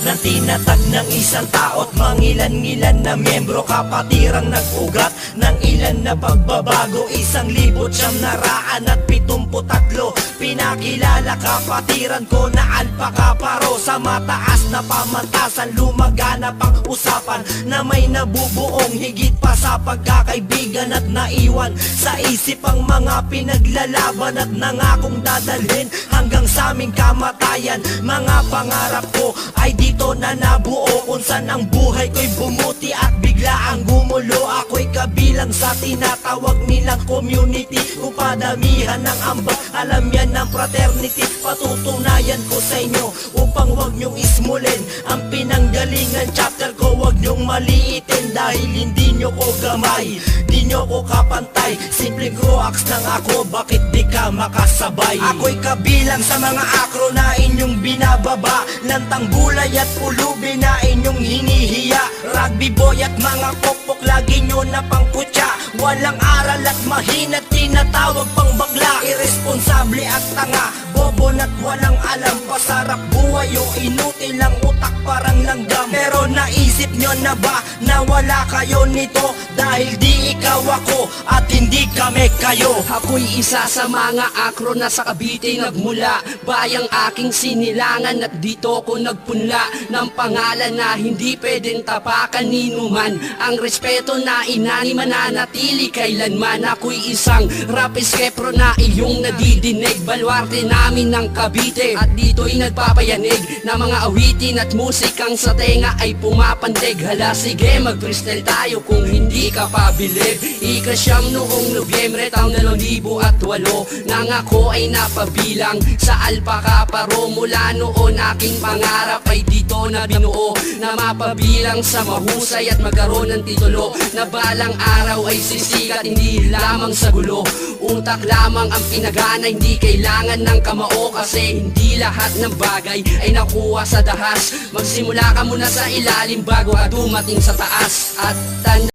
na tinatag ng isang tao't mangilan-ngilan na miyembro. Kapatirang nag-ugat ng ilan na pagbabago, 1,973 pinakilala kapatiran ko na alpakaparo. Sa mataas na pamantasan lumaganap ang usapan na may nabubuong higit pa sa pagkakaibigan at naiwan sa isip ang mga pinaglalaban at nangakong dadalhin hanggang sa aming kamatayan. Mga pangarap ko ay dito na nabuo, kung saan ang buhay ko'y bumuti at bigla ang gumulo. Ako'y kabilang sa tinatawag nilang community, kung padamihan ng ambag, alam yan ng fraternity. Patutunayan ko sa inyo upang wag nyong ismulin ang pinanggalingan chapter ko, wag nyong maliitin dahil hindi nyo ko gamay, di nyo ko kapantay. Simpleng croax lang ako, bakit di ka makasabay? Ako'y kabilang sa mga akro na inyong binababa, lantang gulay at pulubi na inyong hinihiya. Rugby boy at mga pokpok lagi nyo na pangkutya, walang aral at mahina, tinatawag pang bakla. Irresponsable at tanga, bobo na't walang alam, pasarap buhay o inutil ang utak parang langgam. Pero naisip nyo na ba na wala kayo nito dahil di ikaw ako at hindi kami kayo? Ako'y isa sa mga akro na sa Cavite nagmula, bayang aking sinilangan at dito ko nagpunla ng pangalan na hindi pwedeng tapakan ni numan. Ang respeto na inani mananatili kailanman. Ako'y isang rap skepro na iyong nadidinig, baluarte namin ng Cavite at dito'y nagpapayanig na mga awitin at musikang sa tenga ay pumapantig. Hala sige mag-freestyle tayo kung hindi ka pabilib. Ikasyam noong Nobyembre taong 2008 nang ako ay napabilang sa alpakaparo. Mula noon aking pangarap ay dito na binuo, na mapabilang sa mahusay at magkaroon ng titulo, na balang araw ay sisikat hindi lamang sa gulo. Utak lamang ang pinagana, hindi kailangan ng kamao, kasi hindi lahat ng bagay ay nakuha sa dahas. Magsimula ka muna sa ilalim bago ka dumating sa taas. At tanda